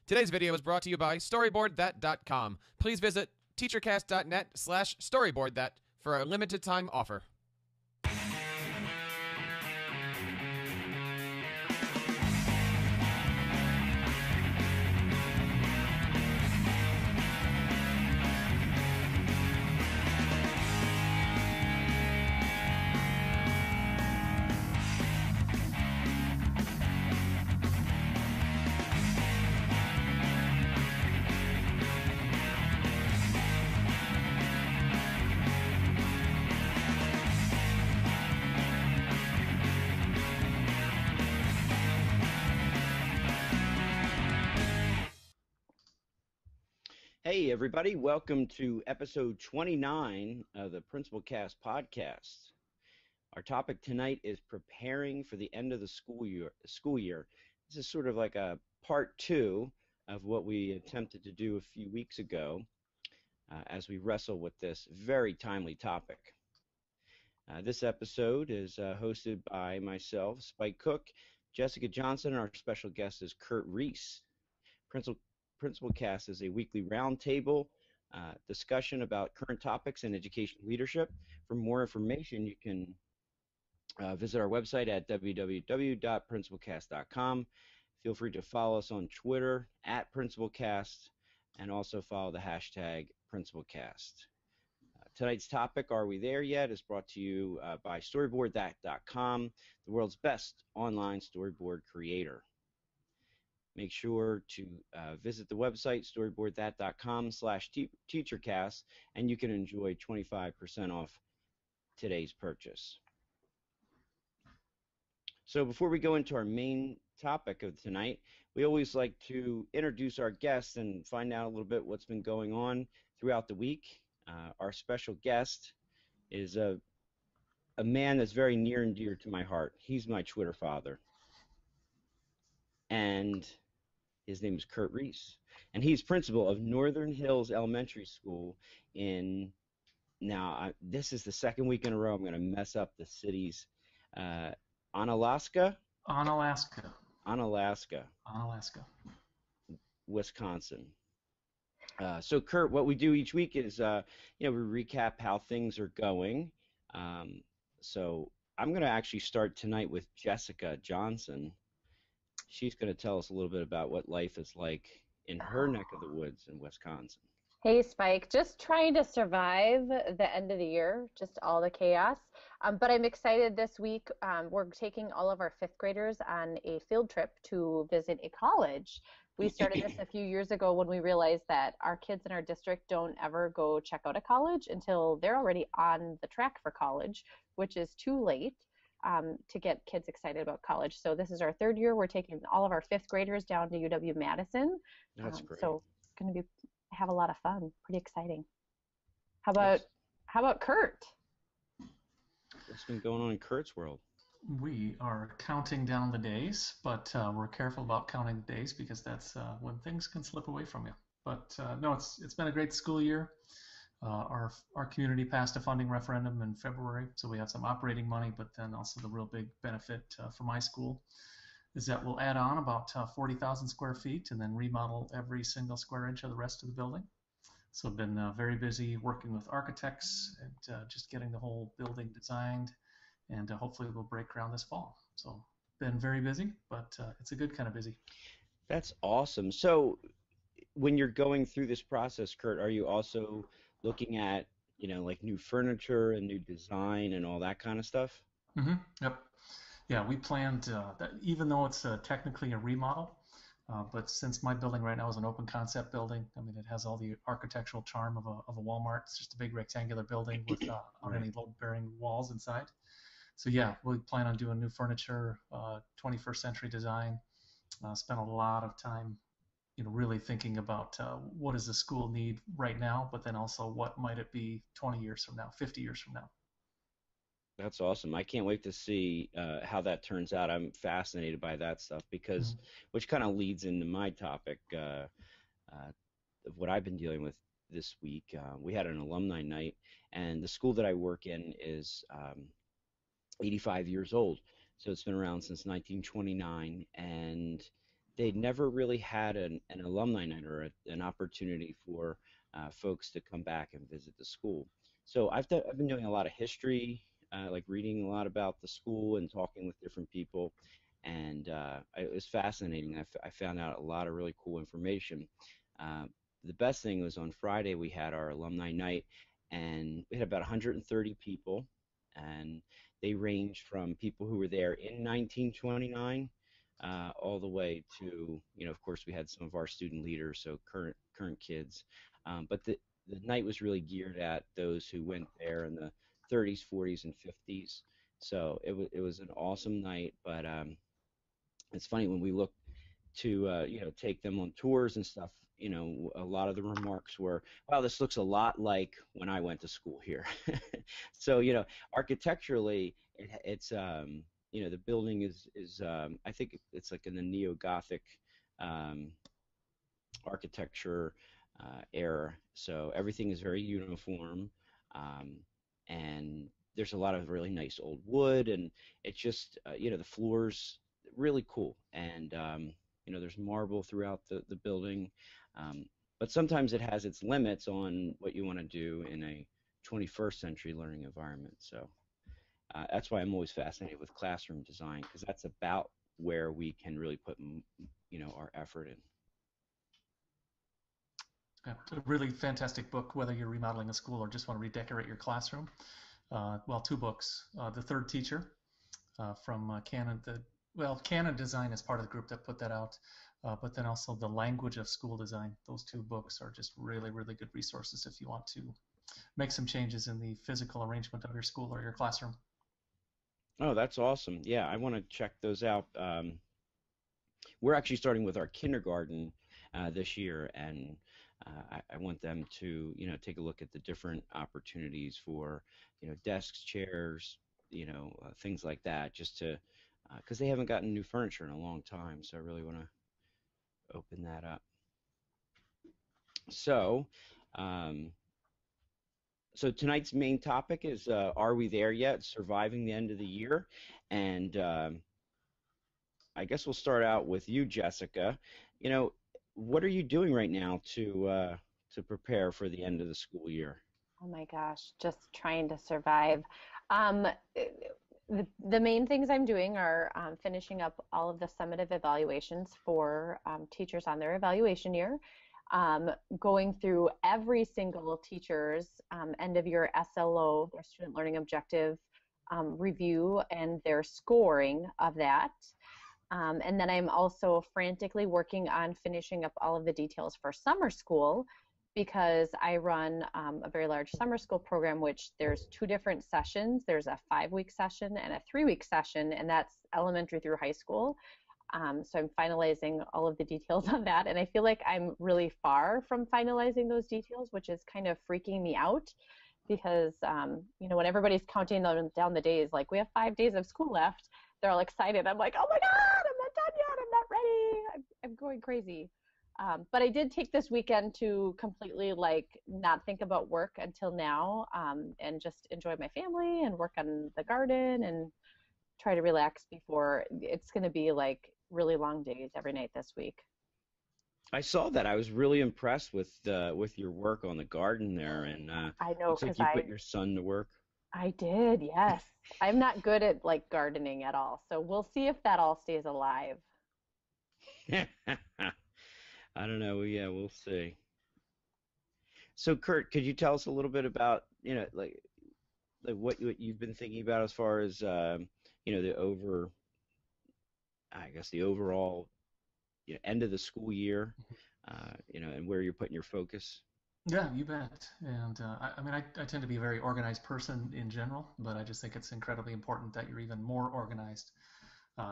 Today's video is brought to you by StoryboardThat.com. Please visit teachercast.net/storyboardthat for a limited time offer. Hey everybody, welcome to episode 29 of the PrincipalCast Podcast. Our topic tonight is preparing for the end of the school year. This is sort of like a part two of what we attempted to do a few weeks ago as we wrestle with this very timely topic. This episode is hosted by myself, Spike Cook, Jessica Johnson, and our special guest is Kurt Reese. PrincipalCast is a weekly roundtable discussion about current topics in education leadership. For more information, you can visit our website at www.principalcast.com. Feel free to follow us on Twitter @PrincipalCast and also follow the hashtag PrincipalCast. Tonight's topic, Are We There Yet?, is brought to you by StoryboardThat.com, the world's best online storyboard creator. Make sure to visit the website, storyboardthat.com/teachercast, and you can enjoy 25% off today's purchase. So before we go into our main topic of tonight, we always like to introduce our guests and find out a little bit what's been going on throughout the week. Our special guest is a man that's very near and dear to my heart. He's my Twitter father. And his name is Kurt Reese, and he's principal of Northern Hills Elementary School in, this is the second week in a row I'm going to mess up the cities, Onalaska, Wisconsin. So Kurt, what we do each week is, we recap how things are going. So I'm going to actually start tonight with Jessica Johnson. She's going to tell us a little bit about what life is like in her neck of the woods in Wisconsin. Hey, Spike. Just trying to survive the end of the year, just all the chaos. But I'm excited this week. We're taking all of our fifth graders on a field trip to visit a college. We started this a few years ago when we realized that our kids in our district don't ever go check out a college until they're already on the track for college, which is too late. To get kids excited about college. So this is our third year. We're taking all of our fifth graders down to UW-Madison. That's great. So it's going to have a lot of fun. Pretty exciting. How about Kurt? What's been going on in Kurt's world? We are counting down the days, but we're careful about counting the days because that's when things can slip away from you. But no, it's been a great school year. Our community passed a funding referendum in February, so we have some operating money, but then also the real big benefit for my school is that we'll add on about 40,000 square feet and then remodel every single square inch of the rest of the building. So I've been very busy working with architects and just getting the whole building designed, and hopefully we'll break ground this fall. So been very busy, but it's a good kind of busy. That's awesome. So when you're going through this process, Kurt, are you also looking at, like new furniture and new design and all that kind of stuff? Mm-hmm. Yep. Yeah, we planned that even though it's technically a remodel, but since my building right now is an open concept building, I mean, it has all the architectural charm of a Walmart. It's just a big rectangular building without any load-bearing walls inside. So yeah, we plan on doing new furniture, 21st century design. Spent a lot of time really thinking about what does the school need right now, but then also what might it be 20 years from now, 50 years from now. That's awesome. I can't wait to see how that turns out. I'm fascinated by that stuff because, which kind of leads into my topic of what I've been dealing with this week. We had an alumni night, and the school that I work in is 85 years old. So it's been around since 1929, and they'd never really had an alumni night or an opportunity for folks to come back and visit the school. So I've been doing a lot of history, like reading a lot about the school and talking with different people, and it was fascinating. I found out a lot of really cool information. Uh, the best thing was on Friday we had our alumni night, and we had about 130 people, and they ranged from people who were there in 1929 all the way to, of course, we had some of our student leaders, so current kids. But the night was really geared at those who went there in the 30s, 40s, and 50s. So it was an awesome night. But it's funny when we look to take them on tours and stuff. A lot of the remarks were, "Wow, this looks a lot like when I went to school here." So architecturally, the building is I think it's like in the neo-Gothic um, architecture era. So everything is very uniform, um, and there's a lot of really nice old wood, and it's just the floors really cool, and there's marble throughout the building, um, but sometimes it has its limits on what you want to do in a 21st century learning environment. So that's why I'm always fascinated with classroom design, because that's about where we can really put our effort in. Yeah, a really fantastic book, whether you're remodeling a school or just want to redecorate your classroom. Well, two books. The Third Teacher from Canon. Canon Design is part of the group that put that out, but then also The Language of School Design. Those two books are just really, really good resources if you want to make some changes in the physical arrangement of your school or your classroom. Oh, that's awesome. Yeah, I want to check those out. We're actually starting with our kindergarten this year, and I want them to, take a look at the different opportunities for, desks, chairs, things like that, just to, because they haven't gotten new furniture in a long time, so I really want to open that up. So, so tonight's main topic is, are we there yet? Surviving the end of the year. And I guess we'll start out with you, Jessica. What are you doing right now to prepare for the end of the school year? Oh my gosh, just trying to survive. Um, the main things I'm doing are finishing up all of the summative evaluations for teachers on their evaluation year, going through every single teacher's end of year SLO, their student learning objective review, and their scoring of that. And then I'm also frantically working on finishing up all of the details for summer school, because I run a very large summer school program, which there's 2 different sessions. There's a 5-week session and a 3-week session, and that's elementary through high school. So I'm finalizing all of the details on that, and I feel like I'm really far from finalizing those details, which is kind of freaking me out, because when everybody's counting down the days, like we have 5 days of school left, they're all excited. I'm like, oh my God, I'm not done yet. I'm not ready. I'm going crazy. But I did take this weekend to completely not think about work until now, and just enjoy my family and work on the garden and try to relax before it's going to be really long days every night this week. I saw that. I was really impressed with your work on the garden there, and I know, looks like you put your son to work. I did, yes. I'm not good at gardening at all, so we'll see if that all stays alive. I don't know. Yeah, we'll see. So, Kurt, could you tell us a little bit about what you've been thinking about as far as the overall end of the school year, and where you're putting your focus? Yeah, you bet. And I tend to be a very organized person in general, but I just think it's incredibly important that you're even more organized,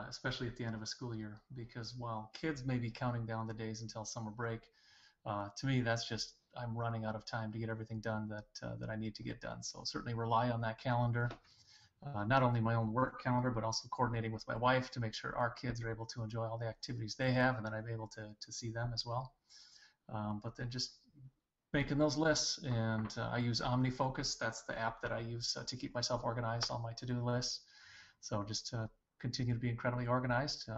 especially at the end of a school year, because while kids may be counting down the days until summer break, to me that's just I'm running out of time to get everything done that I need to get done. So certainly rely on that calendar, not only my own work calendar, but also coordinating with my wife to make sure our kids are able to enjoy all the activities they have, and that I'm able to see them as well. But then just making those lists, and I use OmniFocus. That's the app that I use to keep myself organized on my to-do list. So just to continue to be incredibly organized.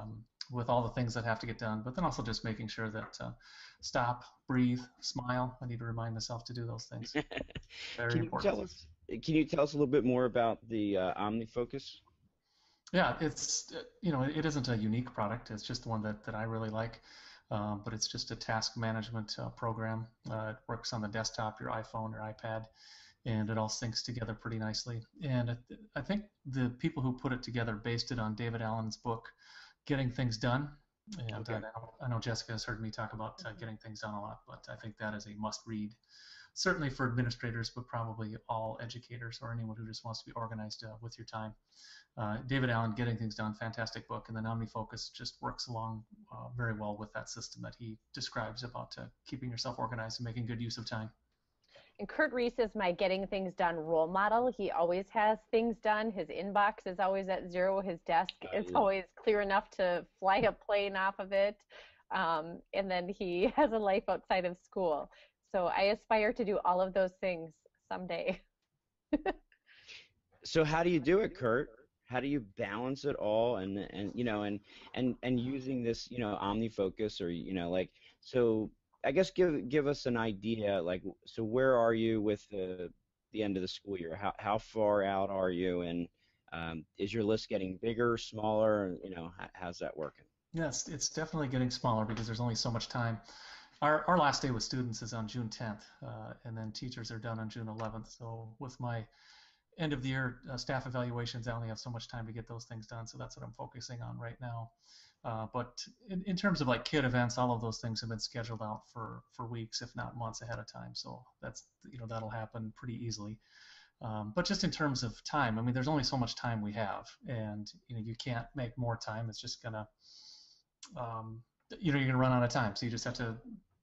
with all the things that have to get done, but then also just making sure that stop, breathe, smile. I need to remind myself to do those things. Very Can you important. can you tell us a little bit more about the OmniFocus? Yeah, it's it isn't a unique product. It's just the one that I really like. But it's just a task management program. It works on the desktop, your iPhone or iPad, and it all syncs together pretty nicely. And I think the people who put it together based it on David Allen's book, Getting Things Done. And Okay. I know Jessica has heard me talk about Getting Things Done a lot, but I think that is a must-read, certainly for administrators, but probably all educators or anyone who just wants to be organized with your time. David Allen, Getting Things Done, fantastic book, and then OmniFocus just works along very well with that system that he describes about keeping yourself organized and making good use of time. And Kurt Reese is my getting things done role model. He always has things done. His inbox is always at zero. His desk is always clear enough to fly a plane off of it. And then he has a life outside of school. So I aspire to do all of those things someday. So how do you do it, Kurt? How do you balance it all and using this, OmniFocus or, so I guess give us an idea, so where are you with the end of the school year? How far out are you, and is your list getting bigger, smaller? How's that working? Yes, it's definitely getting smaller because there's only so much time. Our last day with students is on June 10th, and then teachers are done on June 11th. So with my end of the year staff evaluations, I only have so much time to get those things done. So that's what I'm focusing on right now. But in terms of like kid events, all of those things have been scheduled out for weeks, if not months ahead of time. So that's, that'll happen pretty easily. But just in terms of time, I mean, there's only so much time we have, and you can't make more time. It's just gonna, you're gonna run out of time. So you just have to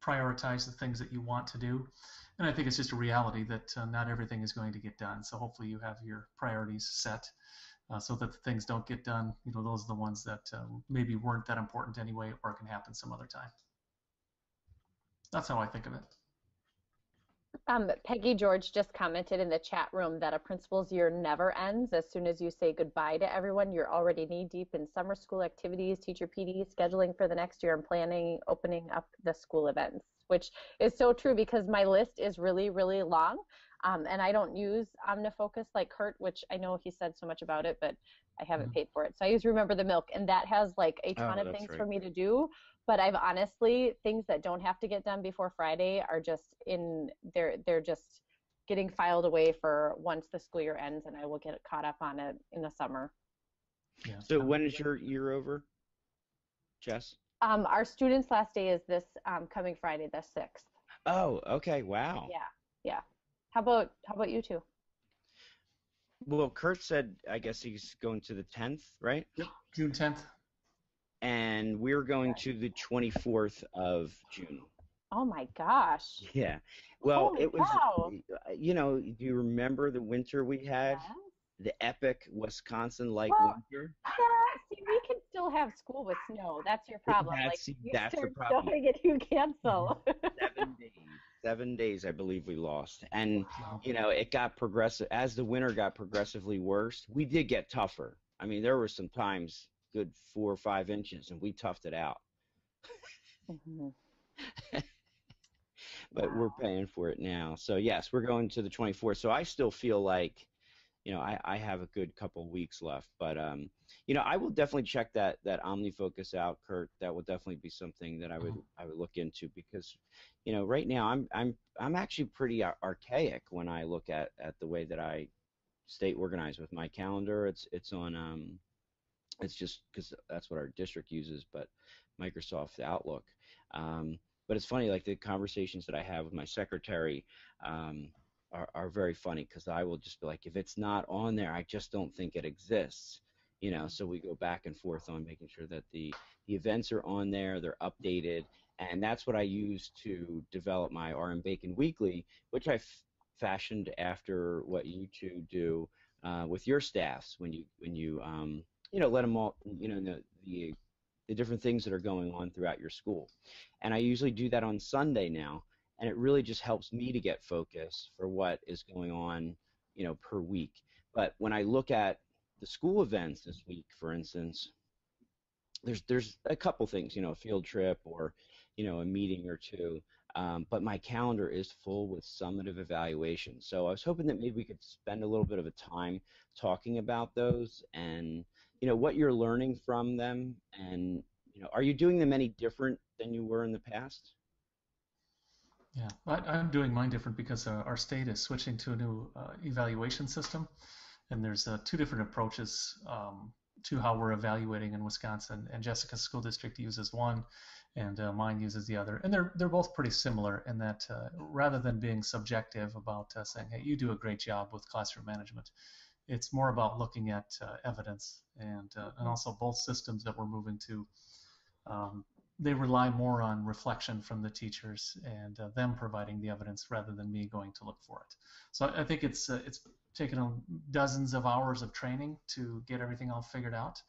prioritize the things that you want to do. And I think it's just a reality that not everything is going to get done. So hopefully you have your priorities set so that the things don't get done. Those are the ones that maybe weren't that important anyway, or can happen some other time. That's how I think of it. Peggy George just commented in the chat room that a principal's year never ends. As soon as you say goodbye to everyone, you're already knee-deep in summer school activities, teacher PD, scheduling for the next year, and planning opening up the school events, which is so true because my list is really, really long. And I don't use OmniFocus like Kurt, which I know he said so much about it, but I haven't paid for it. So I use Remember the Milk, and that has like a ton of things for me to do. But I've honestly, things that don't have to get done before Friday are just they're just getting filed away for once the school year ends, and I will get caught up on it in the summer. Yeah. So when is your year over, Jess? Our students' last day is this coming Friday, the 6th. Oh, okay. Wow. Yeah. How about you two? Well, Kurt said, I guess he's going to the 10th, right? Yep, June 10th. And we're going to the 24th of June. Oh my gosh. Yeah. Well, Holy it was, cow. Do you remember the winter we had? Yeah. The epic Wisconsin-like winter? Yeah, see, we can still have school with snow. That's your problem. That's you the start problem. snowing and you cancel. 7 days. 7 days, I believe we lost. And, it got progressive. As the winter got progressively worse, we did get tougher. I mean, there were some times good 4 or 5 inches, and we toughed it out. But we're paying for it now. So, yes, we're going to the 24th. So I still feel like, I have a good couple weeks left. But, I will definitely check that OmniFocus out, Kurt. That will definitely be something that I would look into because, right now I'm actually pretty archaic when I look at the way that I stay organized with my calendar. It's on it's just because that's what our district uses, but Microsoft Outlook. But it's funny, like the conversations that I have with my secretary are very funny because I will just be like, if it's not on there, I just don't think it exists. So we go back and forth on making sure that the events are on there, they're updated, and that's what I use to develop my RM Bacon Weekly, which I fashioned after what you two do with your staffs when you let them all the different things that are going on throughout your school. And I usually do that on Sunday now, and it really just helps me to get focus for what is going on, per week. But when I look at the school events this week, for instance, there's a couple things, a field trip or, a meeting or two. But my calendar is full with summative evaluations. So I was hoping that maybe we could spend a little bit of a time talking about those and, what you're learning from them. And, are you doing them any different than you were in the past? Yeah, I'm doing mine different because our state is switching to a new evaluation system, and there's two different approaches to how we're evaluating in Wisconsin. And Jessica's school district uses one, and mine uses the other. And they're both pretty similar in that rather than being subjective about saying, hey, you do a great job with classroom management, it's more about looking at evidence. And also both systems that we're moving to, they rely more on reflection from the teachers and them providing the evidence rather than me going to look for it. So I think it's taken on dozens of hours of training to get everything all figured out.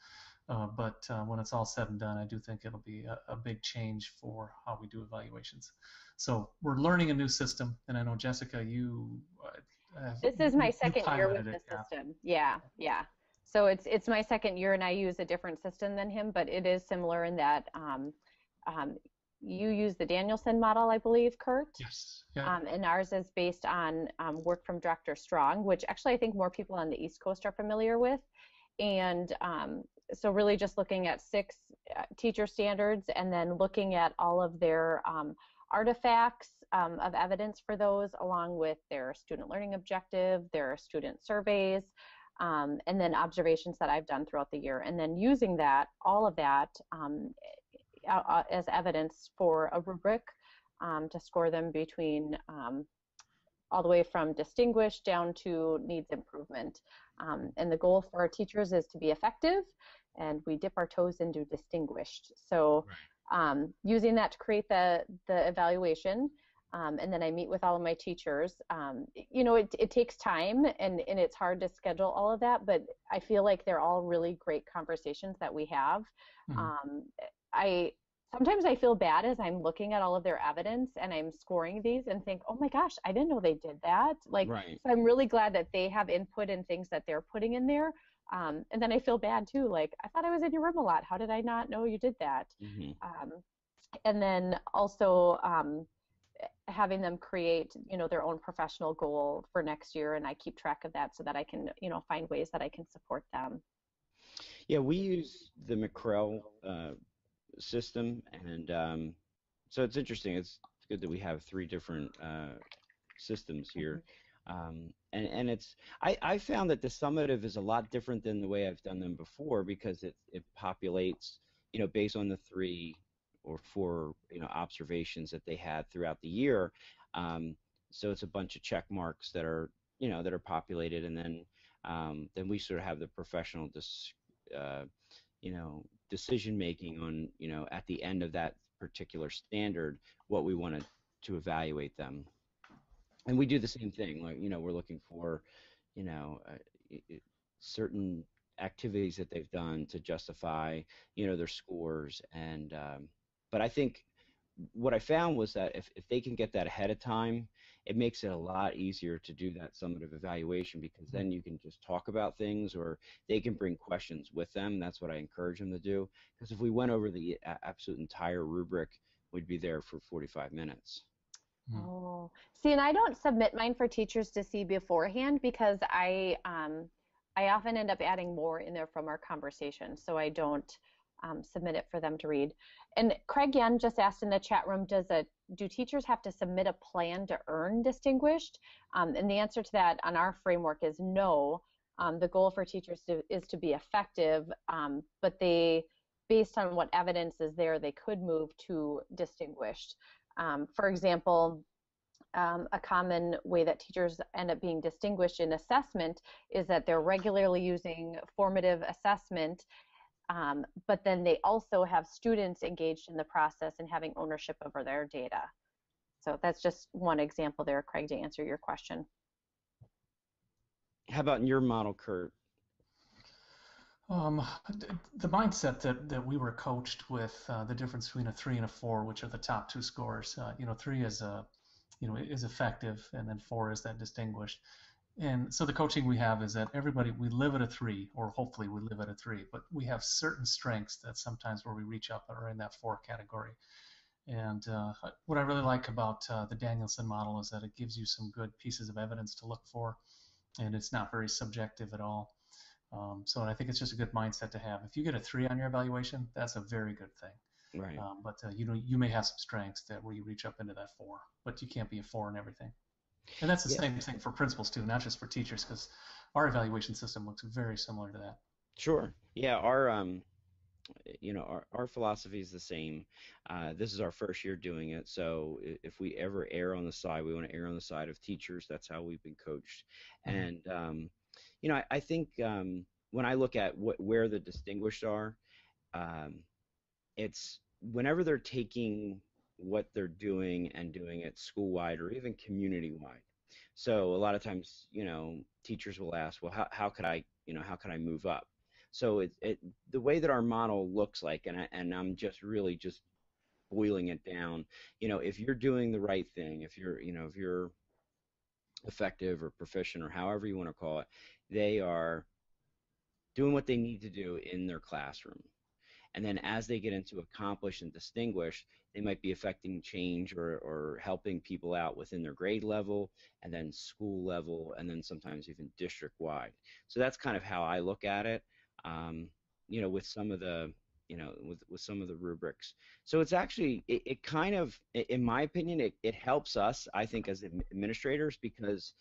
But when it's all said and done, I do think it'll be a big change for how we do evaluations. So we're learning a new system, and I know, Jessica, this is my second year with the system. Yeah. So it's my second year, and I use a different system than him, but it is similar in that you use the Danielson model, I believe, Kurt? Yes. Yeah. And ours is based on work from Dr. Strong, which actually I think more people on the East Coast are familiar with. And so really just looking at 6 teacher standards and then looking at all of their artifacts of evidence for those, along with their student learning objective, their student surveys, and then observations that I've done throughout the year. And then using that, all of that as evidence for a rubric to score them between all the way from distinguished down to needs improvement. And the goal for our teachers is to be effective, and we dip our toes into distinguished. So using that to create the evaluation, and then I meet with all of my teachers. It takes time, and it's hard to schedule all of that, but I feel like they're all really great conversations that we have. Sometimes I feel bad as I'm looking at all of their evidence and I'm scoring these and think, oh my gosh, I didn't know they did that. So I'm really glad that they have input and things that they're putting in there. And then I feel bad too. Like, I thought I was in your room a lot. How did I not know you did that? And then also having them create, their own professional goal for next year. And I keep track of that so that I can, find ways that I can support them. Yeah, we use the McCrell system, and so it's interesting. It's good that we have 3 different systems here, and it's I found that the summative is a lot different than the way I've done them before, because it populates based on the 3 or 4 observations that they had throughout the year. So it's a bunch of check marks that are that are populated, and then we sort of have the professional decision making on at the end of that particular standard what we wanted to evaluate them. And we do the same thing, like we're looking for certain activities that they've done to justify their scores. And but I think what I found was that if they can get that ahead of time, it makes it a lot easier to do that summative evaluation, because then you can just talk about things, or they can bring questions with them. That's what I encourage them to do, because if we went over the absolute entire rubric, we'd be there for 45 minutes. Oh, see, and I don't submit mine for teachers to see beforehand, because I often end up adding more in there from our conversation, so I don't submit it for them to read. And Craig Yen just asked in the chat room, do teachers have to submit a plan to earn distinguished? And the answer to that on our framework is no. The goal for teachers is to be effective, but based on what evidence is there, they could move to distinguished. For example, a common way that teachers end up being distinguished in assessment is that they're regularly using formative assessment, but then they also have students engaged in the process and having ownership over their data. So that's just one example there, Craig, to answer your question. How about in your model, Kurt? The mindset that we were coached with, the difference between a 3 and a 4, which are the top 2 scores. 3 is is effective, and then 4 is that distinguished. And so the coaching we have is that everybody, we live at a 3, or hopefully we live at a 3, but we have certain strengths that sometimes where we reach up are in that 4 category. And what I really like about the Danielson model is that it gives you some good pieces of evidence to look for, and it's not very subjective at all. So I think it's just a good mindset to have. If you get a 3 on your evaluation, that's a very good thing. Right. But you may have some strengths that where you reach up into that 4, but you can't be a 4 in everything. And that's the same thing for principals too, not just for teachers, because our evaluation system looks very similar to that. Sure. Yeah. Our philosophy is the same. This is our first year doing it, so if we ever err on the side, we want to err on the side of teachers. That's how we've been coached. And I think when I look at where the distinguished are, it's whenever they're taking what they're doing and doing it school-wide or even community-wide. So a lot of times, teachers will ask, well, how could I move up? So the way that our model looks like, and I'm just really just boiling it down, if you're doing the right thing, if you're effective or proficient or however you want to call it, they are doing what they need to do in their classroom. And then as they get into accomplish and distinguish, they might be affecting change or helping people out within their grade level and then school level and then sometimes even district wide. So that's kind of how I look at it, with some of the, with some of the rubrics. So it's actually, it kind of, in my opinion, it helps us, I think, as administrators because,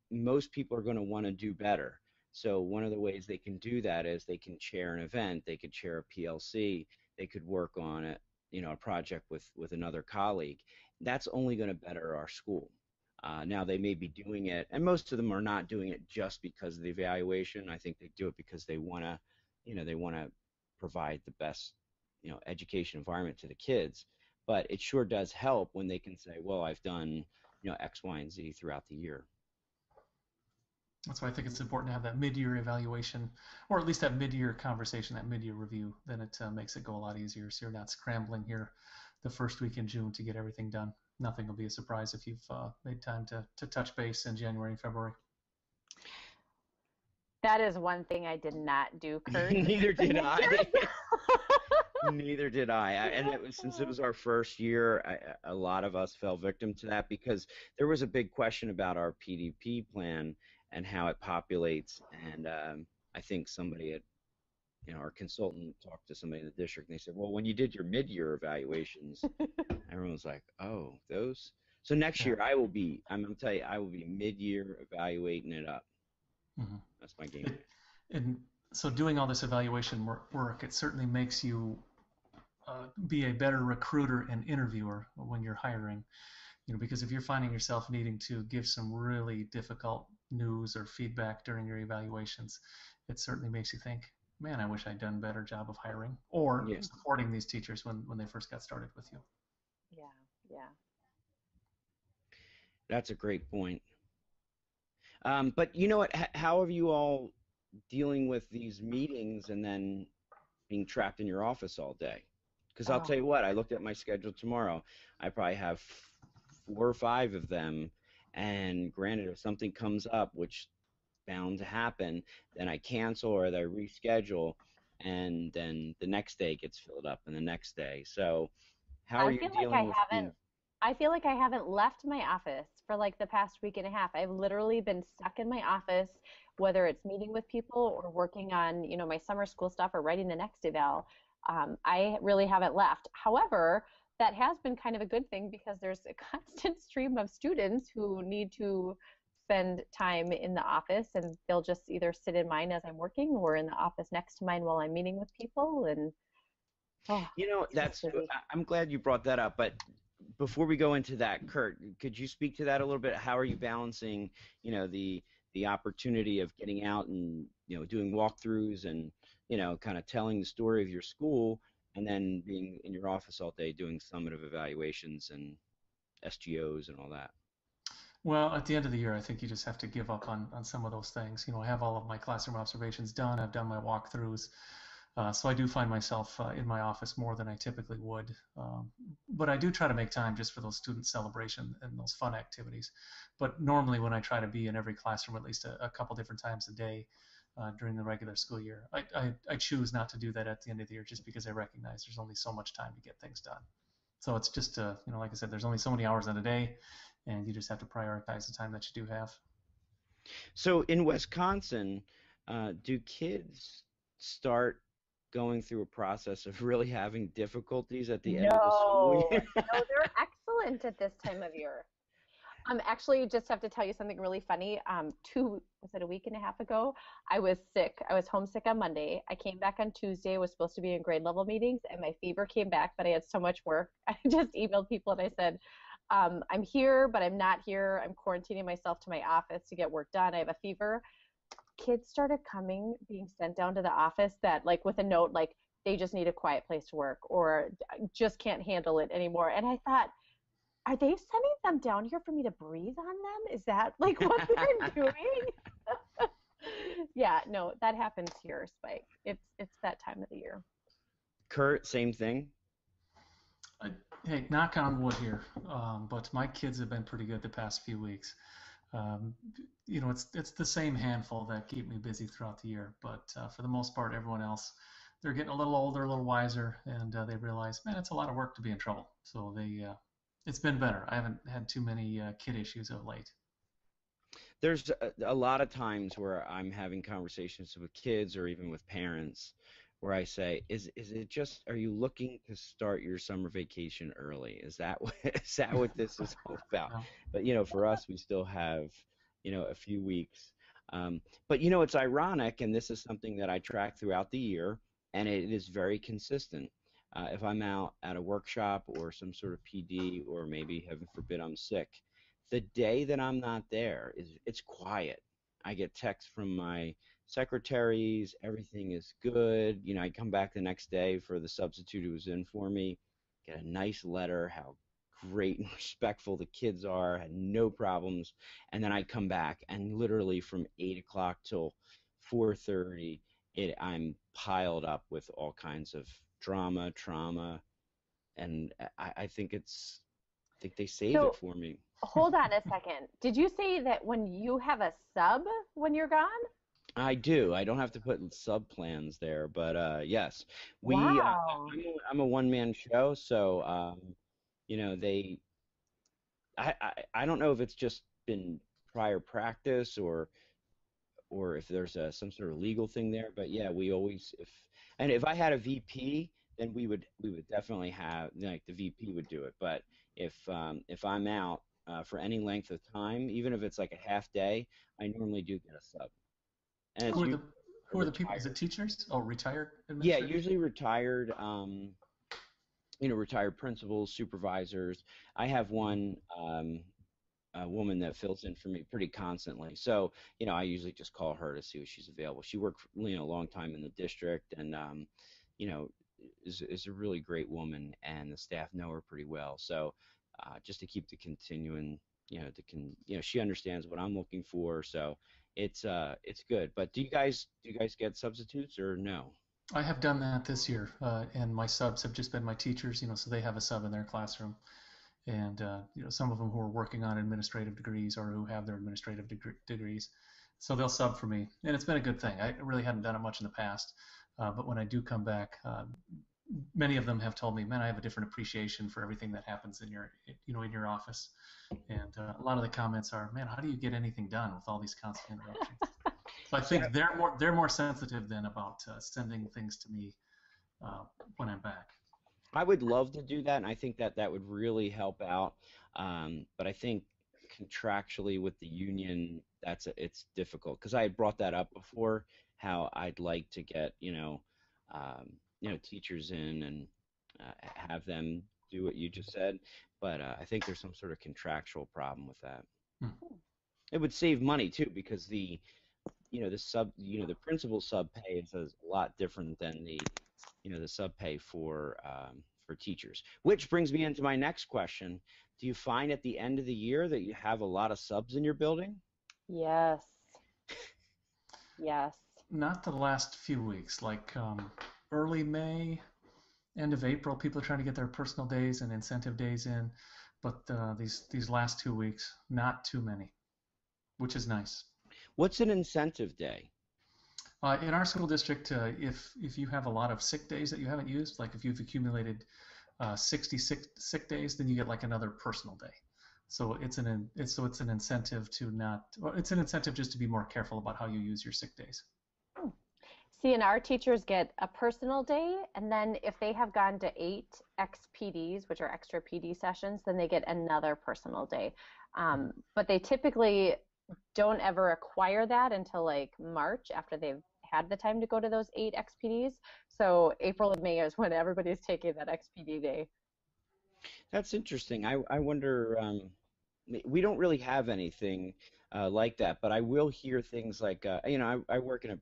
most people are going to want to do better. So one of the ways they can do that is they can chair an event, they could chair a PLC, they could work on a project with another colleague. That's only going to better our school. Now they may be doing it, and most of them are not doing it just because of the evaluation. I think they do it because they want to provide the best, education environment to the kids. But it sure does help when they can say, well, I've done, X, Y, and Z throughout the year. That's why I think it's important to have that mid-year evaluation, or at least that mid-year conversation, that mid-year review. Then it makes it go a lot easier. So you're not scrambling here the first week in June to get everything done. Nothing will be a surprise if you've made time to touch base in January and February. That is one thing I did not do, Kurt. Neither did I. Neither did I. Since it was our first year, a lot of us fell victim to that because there was a big question about our PDP plan and how it populates. And I think somebody at, our consultant talked to somebody in the district, and they said, well, when you did your mid-year evaluations, everyone was like, oh, those? So next year I'm going to tell you, I will be mid-year evaluating it up. Mm-hmm. That's my game. And so doing all this evaluation work, it certainly makes you be a better recruiter and interviewer when you're hiring. Because if you're finding yourself needing to give some really difficult news or feedback during your evaluations, it certainly makes you think, man, I wish I'd done a better job of hiring or supporting these teachers when they first got started with you. Yeah. That's a great point. But you know what? How are you all dealing with these meetings and then being trapped in your office all day? Because I'll tell you what, I looked at my schedule tomorrow. I probably have 4 or 5 of them. And granted, if something comes up, which bound to happen, then I cancel or I reschedule, and then the next day gets filled up, and the next day. So, how are you dealing with these? I feel like I haven't left my office for like the past week and a half. I've literally been stuck in my office, whether it's meeting with people or working on, my summer school stuff or writing the next eval. I really haven't left. However, that has been kind of a good thing because there's a constant stream of students who need to spend time in the office, and they'll just either sit in mine as I'm working or in the office next to mine while I'm meeting with people. And I'm glad you brought that up. But before we go into that, Kurt, could you speak to that a little bit? How are you balancing, the opportunity of getting out and doing walkthroughs and kind of telling the story of your school, and then being in your office all day doing summative evaluations and SGOs and all that? Well, at the end of the year, I think you just have to give up on some of those things. I have all of my classroom observations done. I've done my walkthroughs. So I do find myself in my office more than I typically would. But I do try to make time just for those student celebration and those fun activities. But normally when I try to be in every classroom at least a couple different times a day during the regular school year, I choose not to do that at the end of the year just because I recognize there's only so much time to get things done. So it's just, like I said, there's only so many hours in a day, and you just have to prioritize the time that you do have. So in Wisconsin, do kids start going through a process of really having difficulties at the end of the school year? No, they're excellent at this time of year. Actually, just have to tell you something really funny. Was it a week and a half ago? I was sick. I was homesick on Monday. I came back on Tuesday, was supposed to be in grade level meetings, and my fever came back, but I had so much work. I just emailed people and I said, I'm here, but I'm not here. I'm quarantining myself to my office to get work done. I have a fever. Kids started being sent down to the office that like with a note, like they just need a quiet place to work or just can't handle it anymore. And I thought, are they sending them down here for me to breathe on them? Is that like what they're doing? Yeah, no, that happens here, Spike. It's that time of the year. Kurt, same thing? Hey, knock on wood here, but my kids have been pretty good the past few weeks. It's the same handful that keep me busy throughout the year, but for the most part, everyone else, they're getting a little older, a little wiser, and they realize, man, it's a lot of work to be in trouble. So it's been better. I haven't had too many kid issues of late. There's a lot of times where I'm having conversations with kids or even with parents where I say, is it just, are you looking to start your summer vacation early? Is that what this is all about? But, for us, we still have, a few weeks. But, it's ironic, and this is something that I track throughout the year, and it is very consistent. If I'm out at a workshop or some sort of PD, or maybe, heaven forbid, I'm sick, the day that I'm not there, it's quiet. I get texts from my secretaries, everything is good. I come back the next day for the substitute who was in for me, get a nice letter, how great and respectful the kids are, had no problems. And then I come back and literally from 8 o'clock till 4:30, I'm piled up with all kinds of drama, trauma, and I think they save it for me. Hold on a second. Did you say that when you have a sub when you're gone? I do. I don't have to put sub plans there, but yes, Wow. I'm a one-man show, so I don't know if it's just been prior practice or if there's some sort of legal thing there, but yeah, we always if I had a VP, then we would definitely have, like, the VP would do it. But if I'm out for any length of time, even if it's like a half day, I normally do get a sub. And who are the people? Is it teachers? Oh, retired administrators? Yeah, usually retired, retired principals, supervisors. I have one a woman that fills in for me pretty constantly. So, I usually just call her to see if she's available. She worked, a long time in the district, and, is a really great woman, and the staff know her pretty well. So, just to keep the continuing, she understands what I'm looking for. So it's good. But do you guys get substitutes or no? I have done that this year, and my subs have just been my teachers, so they have a sub in their classroom. And, some of them who are working on administrative degrees or who have their administrative degrees. So they'll sub for me. And it's been a good thing. I really hadn't done it much in the past. But when I do come back, many of them have told me, man, I have a different appreciation for everything that happens in your office. And a lot of the comments are, man, how do you get anything done with all these constant interruptions? So I think they're more sensitive than about sending things to me when I'm back. I would love to do that, and I think that would really help out. But I think contractually with the union, it's difficult, because I had brought that up before, how I'd like to get teachers in and have them do what you just said, but I think there's some sort of contractual problem with that. It would save money too, because the principal sub pay is a lot different than the sub pay for teachers. Which brings me into my next question. Do you find at the end of the year that you have a lot of subs in your building? Yes. Yes. Not the last few weeks. Like early May, end of April, people are trying to get their personal days and incentive days in, but these last 2 weeks, not too many, which is nice. What's an incentive day? In our school district, if you have a lot of sick days that you haven't used, like if you've accumulated 60 sick days, then you get like another personal day. So it's an incentive to not, well, it's an incentive just to be more careful about how you use your sick days. See, and our teachers get a personal day, and then if they have gone to 8 XPDs, which are extra PD sessions, then they get another personal day. But they typically don't ever acquire that until like March after they've had the time to go to those 8 XPDs. So April and May is when everybody's taking that XPD day. That's interesting. I wonder, we don't really have anything like that, but I will hear things like, I work in a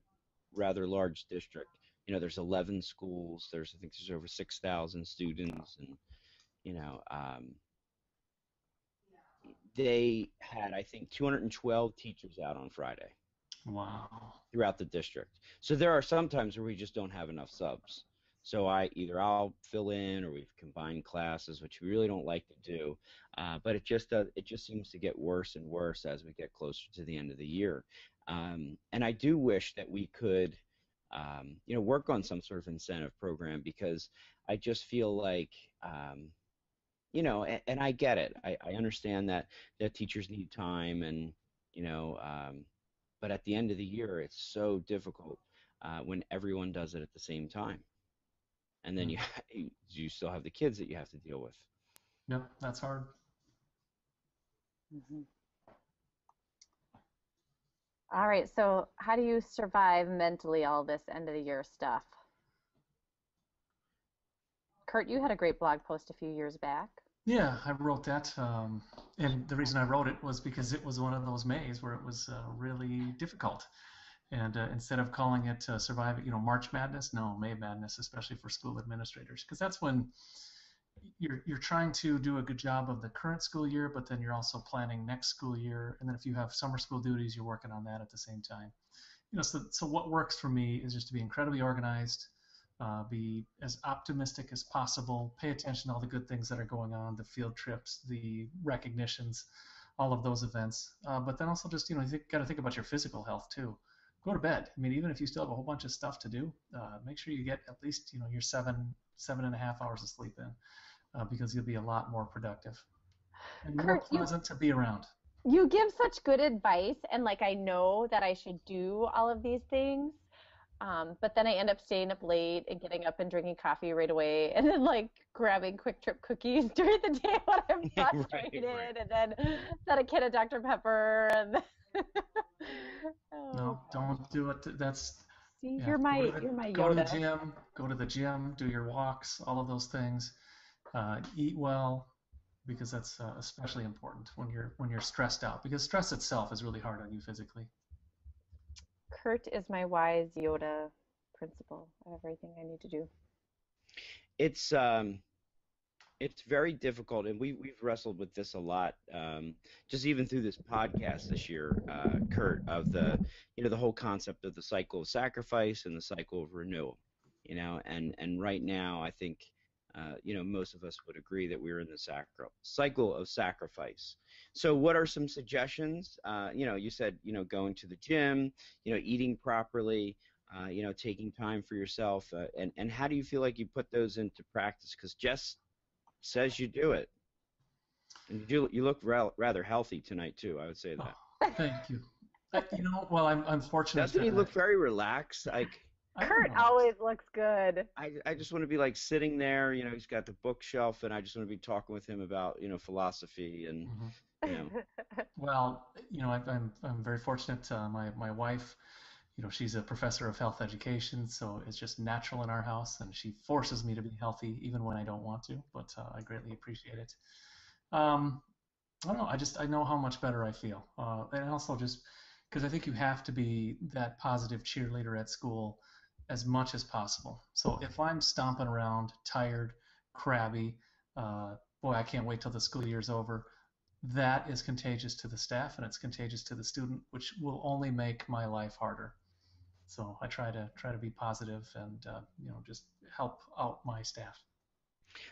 rather large district. There's 11 schools. I think there's over 6,000 students, and they had, I think, 212 teachers out on Friday. Wow. Throughout the district. So there are some times where we just don't have enough subs. So I'll fill in, or we've combined classes, which we really don't like to do. But it just seems to get worse and worse as we get closer to the end of the year. And I do wish that we could, work on some sort of incentive program, because I just feel like, and I get it. I understand that teachers need time, and but at the end of the year, it's so difficult when everyone does it at the same time, and then you still have the kids that you have to deal with. Yep, that's hard. Mm-hmm. All right, so how do you survive mentally all this end of the year stuff? Kurt, you had a great blog post a few years back. Yeah, I wrote that, and the reason I wrote it was because it was one of those Mays where it was really difficult. And instead of calling it March Madness, no, May Madness, especially for school administrators, because that's when you're trying to do a good job of the current school year, but then you're also planning next school year, and then if you have summer school duties, you're working on that at the same time. So what works for me is just to be incredibly organized. Be as optimistic as possible, pay attention to all the good things that are going on, the field trips, the recognitions, all of those events. But then also just, you got to think about your physical health too. Go to bed. I mean, even if you still have a whole bunch of stuff to do, make sure you get at least, your 7.5 hours of sleep in, because you'll be a lot more productive and more pleasant to be around. You give such good advice, and I know that I should do all of these things. But then I end up staying up late and getting up and drinking coffee right away, and then grabbing Quick Trip cookies during the day when I'm frustrated, right. And then a can of Dr. Pepper. And no, don't do it. That's you're my Yoda. Go to the gym, do your walks, all of those things. Eat well, because that's especially important when you're stressed out, because stress itself is really hard on you physically. Kurt is my wise Yoda principal. I have everything I need to do. It's very difficult, and we've wrestled with this a lot, just even through this podcast this year, Kurt, of the whole concept of the cycle of sacrifice and the cycle of renewal, and right now I think most of us would agree that we're in the cycle of sacrifice. So what are some suggestions? You said, going to the gym, eating properly, taking time for yourself, and how do you feel like you put those into practice? Because Jess says you do it, and you look rather healthy tonight too. I would say that. Oh, thank you. Well, I'm fortunate. Doesn't he look very relaxed? Kurt always looks good. I just want to be sitting there, he's got the bookshelf, and I just want to be talking with him about, philosophy and, Well, I'm very fortunate. My wife, she's a professor of health education, so it's just natural in our house, and she forces me to be healthy even when I don't want to, but I greatly appreciate it. I don't know, I know how much better I feel. And also just because I think you have to be that positive cheerleader at school as much as possible. So if I'm stomping around, tired, crabby, boy, I can't wait till the school year's over, that is contagious to the staff, and it's contagious to the student, which will only make my life harder. So I try to be positive and just help out my staff.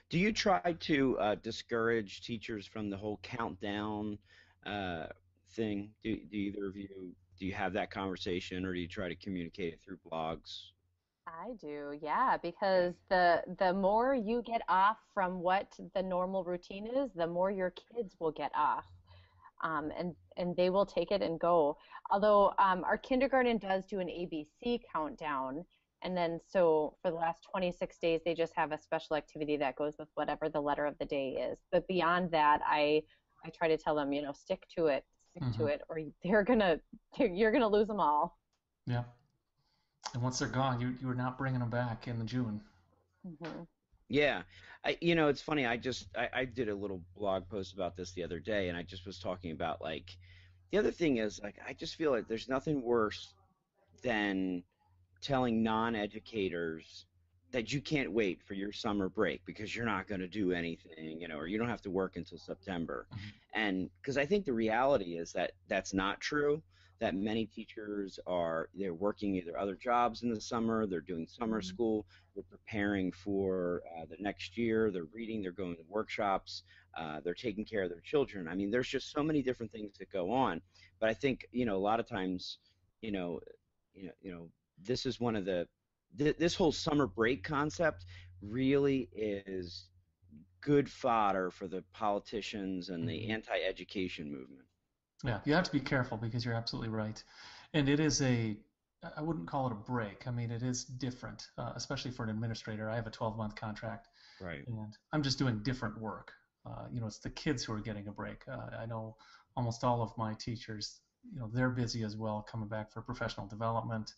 Do you try to discourage teachers from the whole countdown uh, thing? Do either of you do you have that conversation, or do you try to communicate it through blogs? I do, yeah, Okay. because the more you get off from what the normal routine is, the more your kids will get off. And they will take it and go. Although our kindergarten does do an ABC countdown, and then so for the last 26 days they just have a special activity that goes with whatever the letter of the day is. But beyond that, I try to tell them, stick to Hmm. it, or you're gonna lose them all. Yeah. And once they're gone, you are not bringing them back in June. Hmm. Yeah, it's funny. I did a little blog post about this the other day, and I just was talking about like the other thing is like I just feel like there's nothing worse than telling non-educators that you can't wait for your summer break because you're not going to do anything, or you don't have to work until September. Hmm. And because I think the reality is that that's not true, that many teachers they're working either other jobs in the summer, they're doing summer school, they're preparing for the next year, they're reading, they're going to workshops, they're taking care of their children. I mean, there's just so many different things that go on. But I think, a lot of times, you know, this is one of this whole summer break concept really is good fodder for the politicians and the Hmm. anti-education movement. Yeah, you have to be careful because you're absolutely right. And it is I wouldn't call it a break. I mean, it is different, especially for an administrator. I have a 12-month contract, Right. and I'm just doing different work. It's the kids who are getting a break. I know almost all of my teachers, they're busy as well, coming back for professional development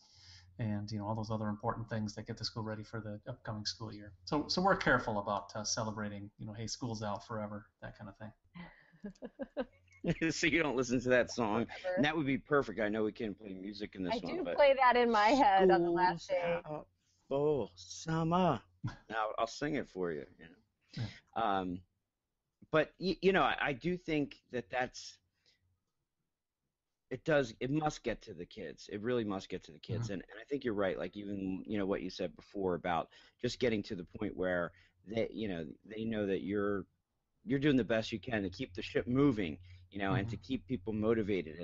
and all those other important things that get the school ready for the upcoming school year. So we're careful about celebrating, hey, school's out forever, that kind of thing. So you don't listen to that song, and Forever. that would be perfect. I know we can't play music in I this one, do but play that in my head on the last school's day. out for summer. Now I'll sing it for you. Yeah. But I do think that it must get to the kids. It really must get to the kids. Mhm. And I think you're right. Like even, what you said before about just getting to the point where they know that you're doing the best you can to keep the ship moving, and to Mhm. keep people motivated.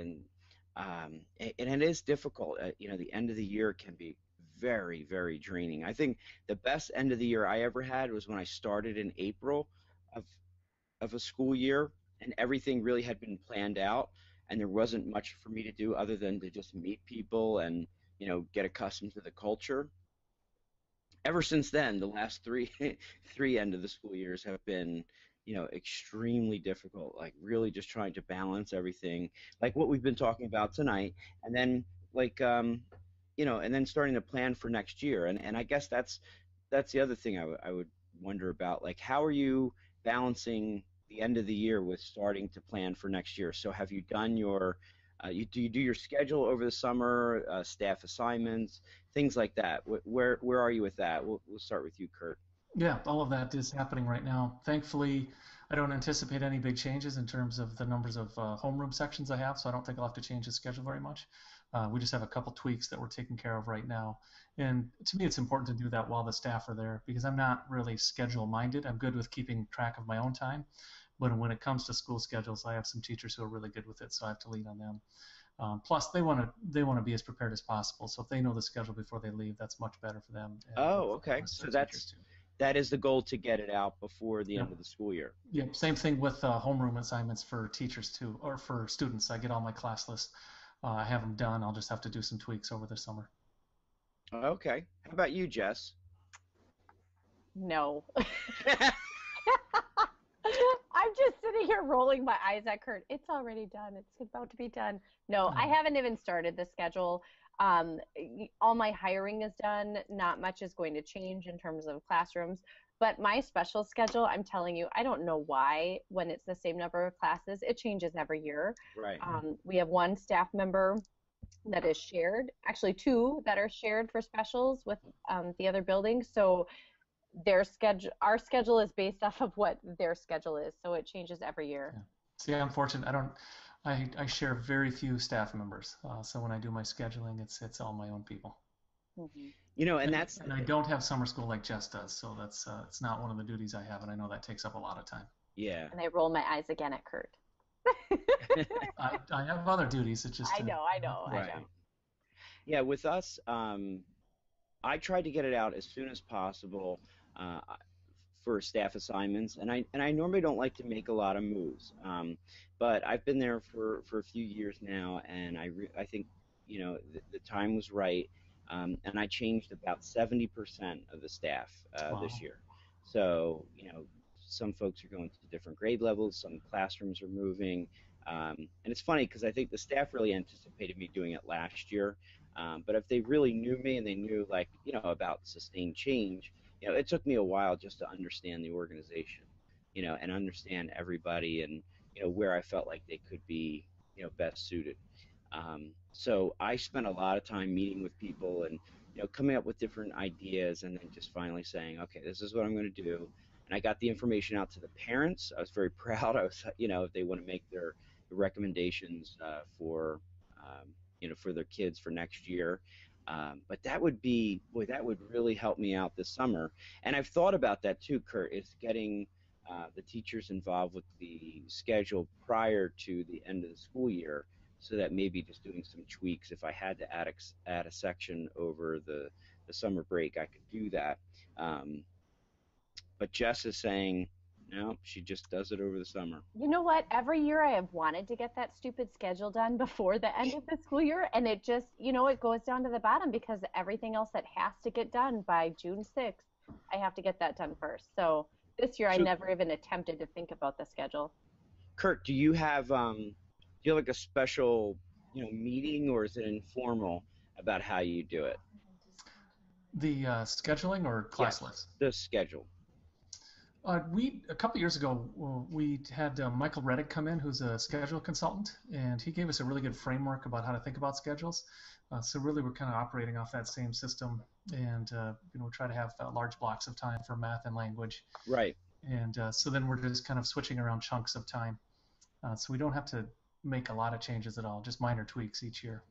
And it is difficult. The end of the year can be very, very draining. I think the best end of the year I ever had was when I started in April of a school year, and everything really had been planned out, and there wasn't much for me to do other than to just meet people and get accustomed to the culture. Ever since then, the last three three end of the school years have been extremely difficult, like really just trying to balance everything, like what we've been talking about tonight, and then like and then starting to plan for next year. And I guess that's the other thing I would wonder about, like how are you balancing the end of the year with starting to plan for next year? So have you done do you do your schedule over the summer, staff assignments, things like that? Where are you with that? We'll start with you, Kurt. Yeah, all of that is happening right now. Thankfully, I don't anticipate any big changes in terms of the numbers of homeroom sections I have, so I don't think I'll have to change the schedule very much. We just have a couple tweaks that we're taking care of right now. And to me, it's important to do that while the staff are there because I'm not really schedule minded. I'm good with keeping track of my own time. But when it comes to school schedules, I have some teachers who are really good with it, so I have to lean on them. Plus, they want to be as prepared as possible. So if they know the schedule before they leave, that's much better for them and Oh, for the okay. rest of So the teachers too. that is the goal, to get it out before the Yeah. end of the school year. Yeah, same thing with homeroom assignments for teachers too, or for students. I get all my class lists. I have them done. I'll just have to do some tweaks over the summer. Okay. How about you, Jess? No. I'm just sitting here rolling my eyes at Kurt. It's already done. It's about to be done. No, I Um, haven't even started the schedule. All my hiring is done. Not much is going to change in terms of classrooms. But my special schedule, I'm telling you, I don't know why, when it's the same number of classes, it changes every year. Right. We have one staff member that is shared, actually two that are shared for specials with the other buildings. So our schedule is based off of what their schedule is, so it changes every year. yeah. See, I'm fortunate. I share very few staff members. So when I do my scheduling, it's all my own people. And that's. And I don't have summer school like Jess does, so that's it's not one of the duties I have, and I know that takes up a lot of time. Yeah. And I roll my eyes again at Kurt. I have other duties. It's just I know. Right. Yeah, with us, I tried to get it out as soon as possible for staff assignments, and I normally don't like to make a lot of moves, but I've been there for a few years now, and I think the time was right, and I changed about 70% of the staff this year. So some folks are going to different grade levels, some classrooms are moving, and it's funny because I think the staff really anticipated me doing it last year. But if they really knew me and they knew about sustained change, it took me a while just to understand the organization, and understand everybody and, where I felt like they could be, best suited. So I spent a lot of time meeting with people and, coming up with different ideas and then just finally saying, okay, this is what I'm going to do. And I got the information out to the parents. I was very proud. I was, if they want to make their recommendations for their kids for next year. But that would really help me out this summer. And I've thought about that too, Kurt, is getting the teachers involved with the schedule prior to the end of the school year, so that maybe just doing some tweaks, if I had to add a section over the summer break, I could do that. But Jess is saying, no, she just does it over the summer. You know what? Every year I have wanted to get that stupid schedule done before the end of the school year, and it just, it goes down to the bottom because everything else that has to get done by June 6th, I have to get that done first. So this year I never even attempted to think about the schedule. Kurt, do you have like a special, meeting, or is it informal about how you do it? The scheduling or class list? The schedule. A couple years ago, we had Michael Reddick come in, who's a schedule consultant, and he gave us a really good framework about how to think about schedules. So really, we're kind of operating off that same system, and we try to have large blocks of time for math and language. Right. And so then we're just kind of switching around chunks of time, so we don't have to make a lot of changes at all, just minor tweaks each year.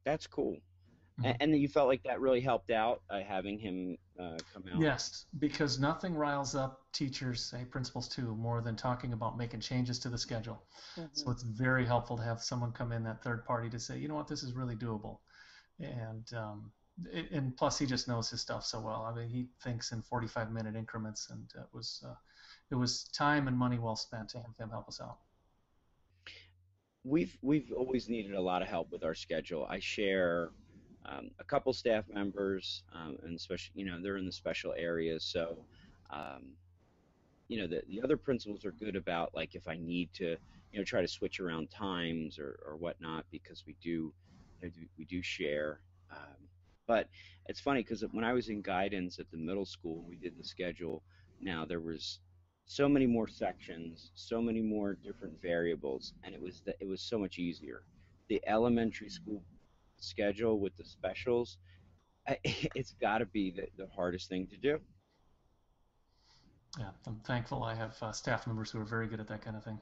That's cool. And you felt like that really helped out, having him come out? Yes, because nothing riles up teachers, principals too, more than talking about making changes to the schedule. So it's very helpful to have someone come in, that third party, to say, you know what, this is really doable. And plus he just knows his stuff so well. I mean, he thinks in 45-minute increments, and it was time and money well spent to have him help us out. We've always needed a lot of help with our schedule. I share a couple staff members, and especially, they're in the special areas. So, the other principals are good about, like, if I need to, try to switch around times or whatnot, because we do share. But it's funny because when I was in guidance at the middle school, we did the schedule. Now there was so many more sections, so many more different variables, and it was so much easier. The elementary school schedule with the specials, it's got to be the hardest thing to do. Yeah, I'm thankful I have staff members who are very good at that kind of thing.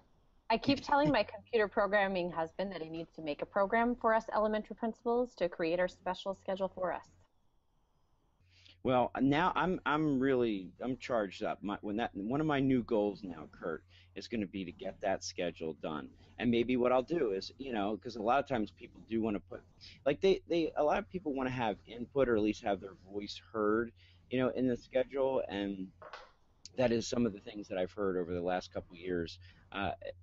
I keep telling my computer programming husband that he needs to make a program for us elementary principals to create our special schedule for us. Well, now I'm charged up. One of my new goals now, Kurt, is going to be to get that schedule done. And maybe what I'll do is, because a lot of times people do want to put, like a lot of people want to have input, or at least have their voice heard, in the schedule, and that is some of the things that I've heard over the last couple of years.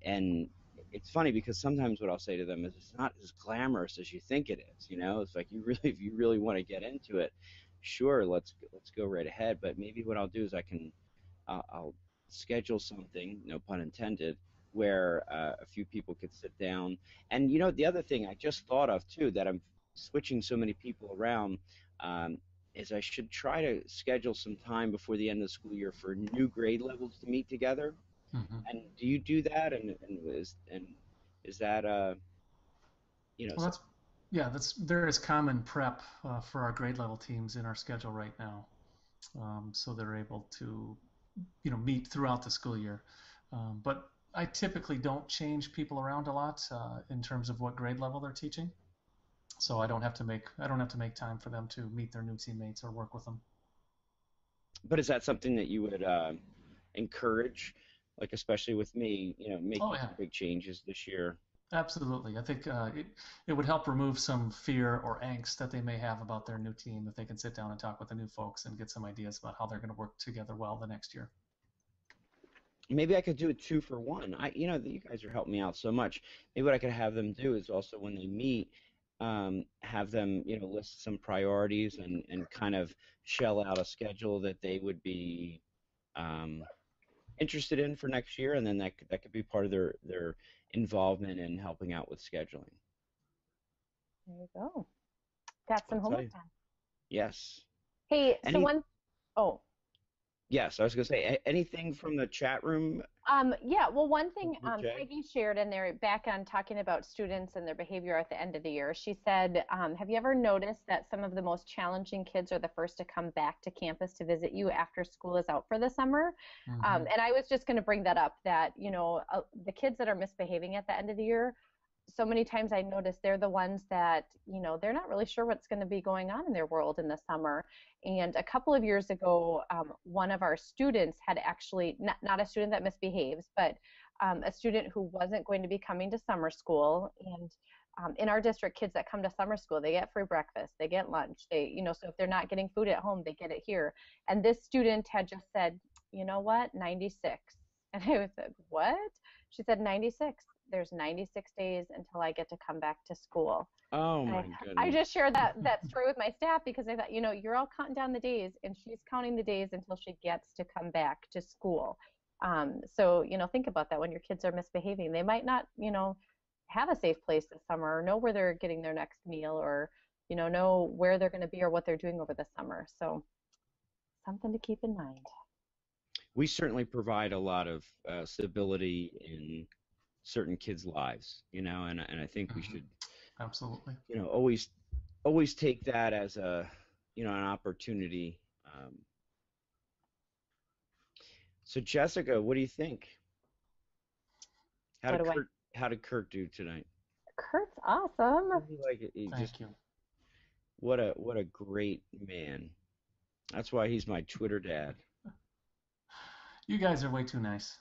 And it's funny because sometimes what I'll say to them is, it's not as glamorous as you think it is. It's like, if you really want to get into it, sure, let's go right ahead. But maybe what I'll do is I'll schedule something, no pun intended, where a few people could sit down. And the other thing I just thought of too, that I'm switching so many people around, is I should try to schedule some time before the end of the school year for new grade levels to meet together. And do you do that? And is that Well, there is common prep for our grade level teams in our schedule right now, so they're able to meet throughout the school year. But I typically don't change people around a lot in terms of what grade level they're teaching. so I don't have to make time for them to meet their new teammates or work with them. But is that something that you would encourage, like especially with me, making Oh yeah, some big changes this year? absolutely. I think it would help remove some fear or angst that they may have about their new team if they can sit down and talk with the new folks and get some ideas about how they're going to work together well the next year. Maybe I could do a 2-for-1. You guys are helping me out so much. Maybe what I could have them do is also when they meet, have them, list some priorities and kind of shell out a schedule that they would be um, interested in for next year, and then that could be part of their involvement in helping out with scheduling. There you go. Got some I'll tell homework you. done. Yes. Hey, Any, oh, yes, I was going to say, anything from the chat room? yeah, well, one thing Okay. Peggy shared in there back on talking about students and their behavior at the end of the year, she said, have you ever noticed that some of the most challenging kids are the first to come back to campus to visit you after school is out for the summer? Mm-hmm. And I was just going to bring that up, that, the kids that are misbehaving at the end of the year, so many times I notice they're the ones that, they're not really sure what's going to be going on in their world in the summer. And a couple of years ago, one of our students had actually, not a student that misbehaves, but a student who wasn't going to be coming to summer school. And in our district, kids that come to summer school, they get free breakfast, they get lunch, so if they're not getting food at home, they get it here. And this student had just said, you know what, 96. And I said, what? She said, 96. There's 96 days until I get to come back to school. Oh my goodness. I just shared that story with my staff because I thought, you're all counting down the days, and she's counting the days until she gets to come back to school. So, think about that when your kids are misbehaving. They might not, have a safe place this summer or know where they're getting their next meal or, know where they're going to be or what they're doing over the summer. So something to keep in mind. We certainly provide a lot of stability in certain kids' lives, and I think we should Absolutely. Always take that as an opportunity. So Jessica, what do you think? How did Kurt do tonight? Kurt's awesome. How do you like it? Thank you. What a great man. That's why he's my Twitter dad. You guys are way too nice.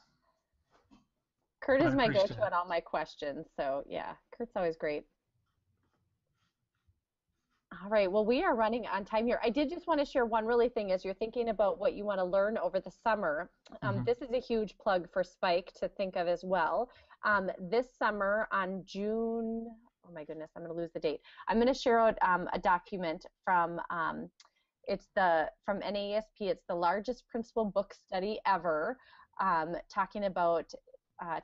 Kurt is my go-to on all my questions. So yeah, Kurt's always great. All right, well, we are running on time here. I did just want to share one really thing as you're thinking about what you want to learn over the summer. This is a huge plug for Spike to think of as well. This summer on June, oh my goodness, I'm going to lose the date. I'm going to share out a document from from NAESP. It's the largest principal book study ever, talking about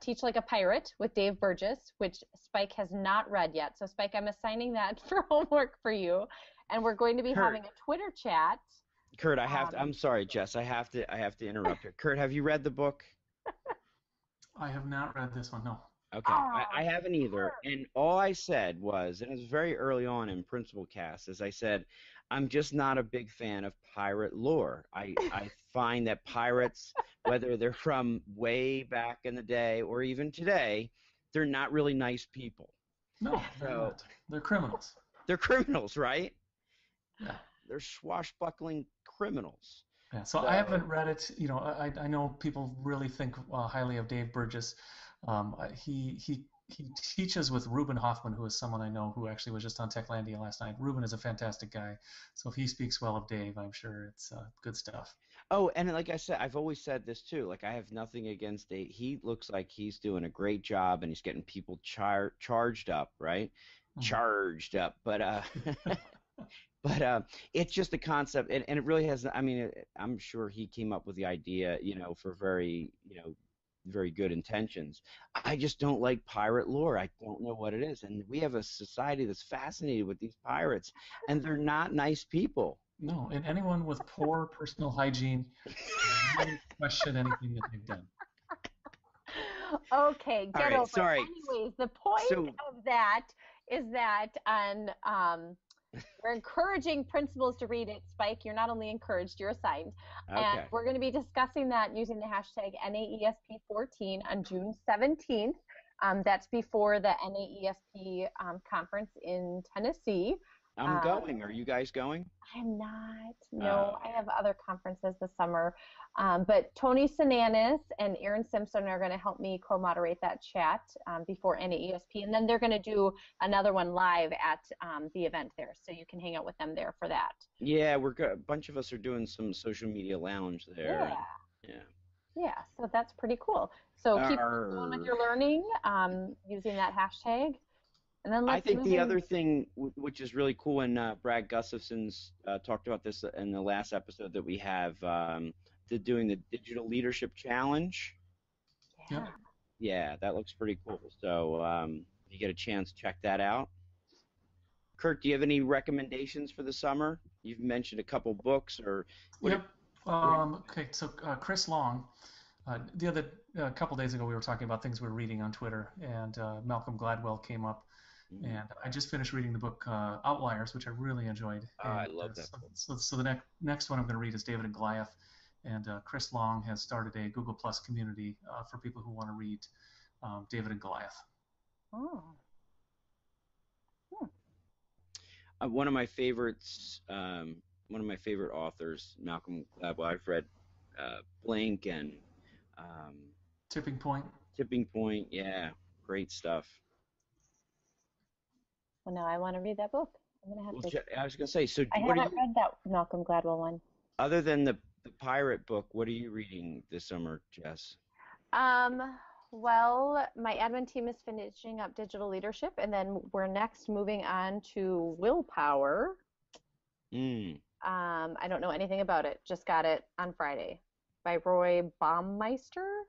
Teach Like a Pirate with Dave Burgess, which Spike has not read yet. So Spike, I'm assigning that for homework for you, and we're going to be having a Twitter chat. Kurt, I'm sorry, Jess. I have to interrupt you. Kurt, have you read the book? I have not read this one. No. Okay, I haven't either. And all I said was, and it was very early on in PrincipalCast, as I said, I'm just not a big fan of pirate lore. I find that pirates, whether they're from way back in the day or even today, they're not really nice people. No, they're not. They're criminals. They're criminals, right? Yeah. They're swashbuckling criminals. Yeah, so I haven't read it. I know people really think highly of Dave Burgess. He teaches with Ruben Hoffman, who is someone I know who actually was just on Techlandia last night. Ruben is a fantastic guy, so if he speaks well of Dave, I'm sure it's good stuff. Oh, and like I said, I've always said this too. Like, I have nothing against Dave. He looks like he's doing a great job, and he's getting people charged up, right? Mm-hmm. Charged up, but but it's just a concept, and it really has. I mean, I'm sure he came up with the idea, for very good intentions. I just don't like pirate lore. I don't know what it is. And we have a society that's fascinated with these pirates, and they're not nice people. No, and anyone with poor personal hygiene might question anything that they've done. Okay, get over sorry. it. Anyways, the point of that is that we're encouraging principals to read it. Spike, you're not only encouraged, you're assigned. Okay. And we're going to be discussing that using the hashtag NAESP14 on June 17th. That's before the NAESP conference in Tennessee. I'm going. Are you guys going? I'm not. No, I have other conferences this summer. But Tony Sinanis and Aaron Simpson are going to help me co-moderate that chat before NAESP. And then they're going to do another one live at the event there. So you can hang out with them there for that. Yeah, a bunch of us are doing some social media lounge there. Yeah, so that's pretty cool. So keep going with your learning using that hashtag. And then I think the other thing, which is really cool, and Brad Gustafson's talked about this in the last episode that we have, doing the Digital Leadership Challenge. Yeah. Yeah, that looks pretty cool. So if you get a chance, check that out. Kurt, do you have any recommendations for the summer? You've mentioned a couple books or. Yep. Okay, so Chris Long, the other couple days ago we were talking about things we were reading on Twitter, and Malcolm Gladwell came up, and I just finished reading the book Outliers, which I really enjoyed. I love that book. So the next one I'm going to read is David and Goliath, and Chris Long has started a Google Plus community for people who want to read David and Goliath. Oh. One of my favorites, one of my favorite authors, Malcolm Gladwell. I've read Blink and Tipping Point. Tipping Point, yeah, great stuff. Well, now I want to read that book. I'm gonna have to. I was gonna say, so I haven't read that Malcolm Gladwell one. Other than the pirate book, what are you reading this summer, Jess? Well, my admin team is finishing up digital leadership, and then we're next moving on to Willpower. I don't know anything about it. Just got it on Friday by Roy Baumeister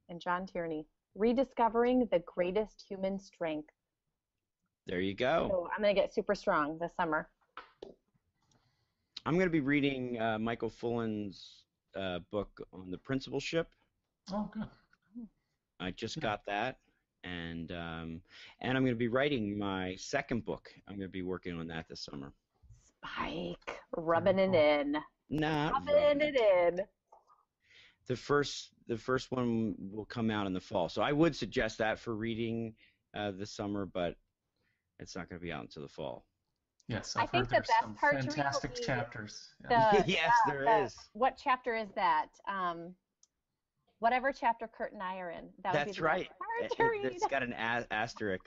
and John Tierney. Rediscovering the Greatest Human Strength. There you go. So I'm going to get super strong this summer. I'm going to be reading Michael Fullen's book on the principalship. Oh, good. I just got that, and I'm going to be writing my second book. I'm going to be working on that this summer. Spike, rubbing it in. Rubbing it in. The first one will come out in the fall, so I would suggest that for reading this summer, but it's not going to be out until the fall. Yes, I think the best some part fantastic chapters. Yes, there is. What chapter is that? Whatever chapter Kurt and I are in. That's right. It's got an asterisk.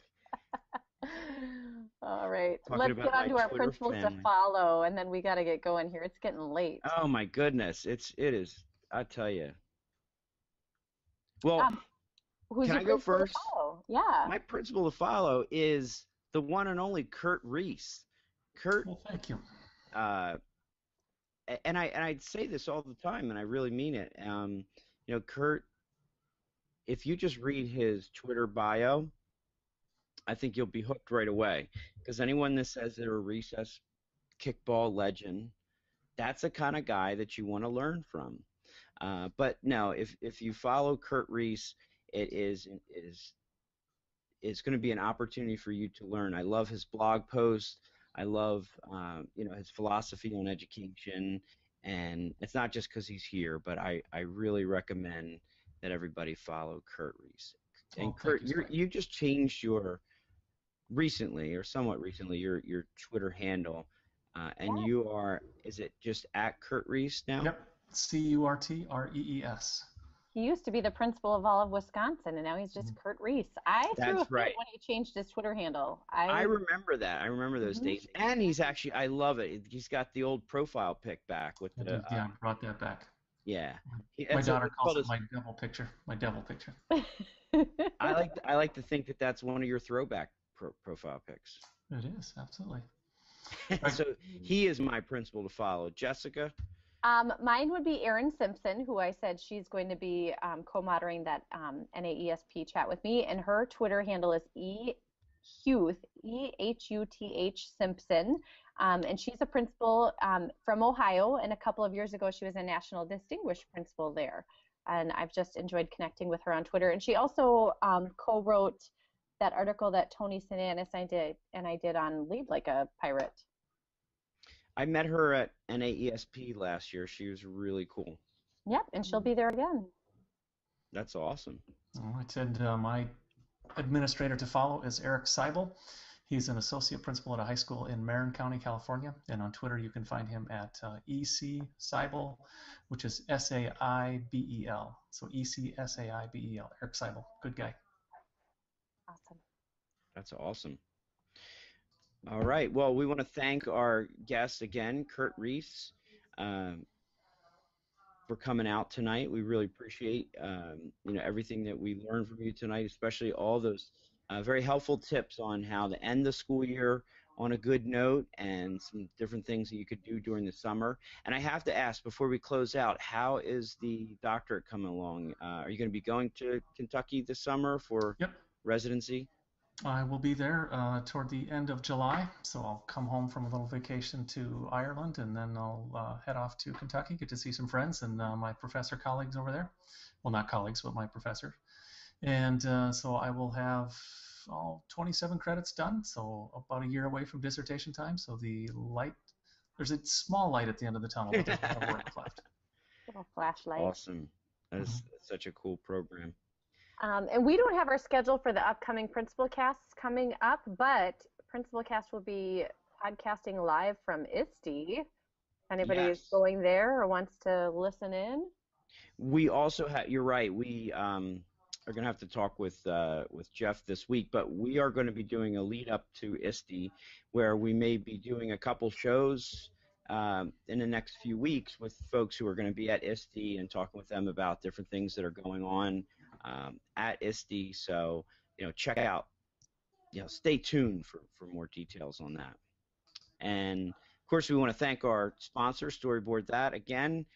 All right. Talking Let's get on to our Twitter principles family. to follow, and then we got to get going here. It's getting late. Oh my goodness, it is. I tell you. Well, who's can your I go principal to first? follow? Yeah. My principal to follow is the one and only Kurt Reese. Kurt. Well, thank you. And I'd say this all the time, and I really mean it. You know, Kurt, if you just read his Twitter bio, I think you'll be hooked right away. Because anyone that says they're a recess kickball legend, that's the kind of guy that you want to learn from. But no, if you follow Kurt Reese, it's going to be an opportunity for you to learn. I love his blog posts. I love his philosophy on education. And it's not just because he's here, but I really recommend that everybody follow Kurt Reese. And Kurt, you just changed somewhat recently, your Twitter handle, and you are, is it just at Kurt Reese now? Yep, CurtRees. He used to be the principal of all of Wisconsin, and now he's just Kurt Reese. I threw a fit when he changed his Twitter handle. I remember that. I remember those days. And he's actually, I love it. He's got the old profile pic back with the. Yeah, brought that back. Yeah. My daughter calls it my devil picture. My devil picture. I like to think that that's one of your throwback profile pics. It is, absolutely. So he is my principal to follow. Jessica? Mine would be Erin Simpson, who I said she's going to be co-moderating that NAESP chat with me, and her Twitter handle is eHuth, EHUTH Simpson, and she's a principal from Ohio, and a couple of years ago she was a National Distinguished Principal there, and I've just enjoyed connecting with her on Twitter, and she also co-wrote that article that Tony Sinanis and I did on Lead Like a Pirate. I met her at NAESP last year. She was really cool. Yep, and she'll be there again. That's awesome. I attend my administrator to follow is Eric Seibel. He's an associate principal at a high school in Marin County, California. And on Twitter, you can find him at EC Seibel, which is S-A-I-B-E-L. So E-C-S-A-I-B-E-L. Eric Seibel. Good guy. Awesome. That's awesome. All right. Well, we want to thank our guest again, Kurt Reese, for coming out tonight. We really appreciate everything that we learned from you tonight, especially all those very helpful tips on how to end the school year on a good note and some different things that you could do during the summer. And I have to ask before we close out, how is the doctorate coming along? Are you going to be going to Kentucky this summer for residency? I will be there toward the end of July, so I'll come home from a little vacation to Ireland, and then I'll head off to Kentucky, get to see some friends and my professor colleagues over there. Well, not colleagues, but my professor. And so I will have all 27 credits done, so about a year away from dissertation time. So there's a small light at the end of the tunnel, but there's a lot of work left. Little flashlight. Awesome. That's such a cool program. And we don't have our schedule for the upcoming Principal Casts coming up, but Principal Cast will be podcasting live from ISTE. If anybody is going there or wants to listen in. We also have, you're right, we are going to have to talk with Jeff this week, but we are going to be doing a lead up to ISTE where we may be doing a couple shows in the next few weeks with folks who are going to be at ISTE and talking with them about different things that are going on at ISTE. So, check out, stay tuned for more details on that. And of course, we want to thank our sponsor, Storyboard That. Again,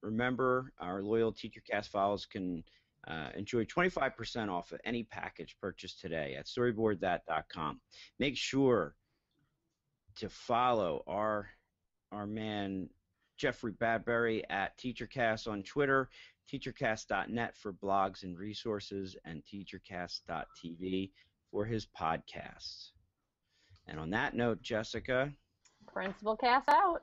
remember our loyal TeacherCast files can enjoy 25% off of any package purchased today at storyboardthat.com. Make sure to follow our man Jeffrey Badbury at TeacherCast on Twitter, teachercast.net for blogs and resources, and teachercast.tv for his podcasts. And on that note, Jessica, Principal Cast out.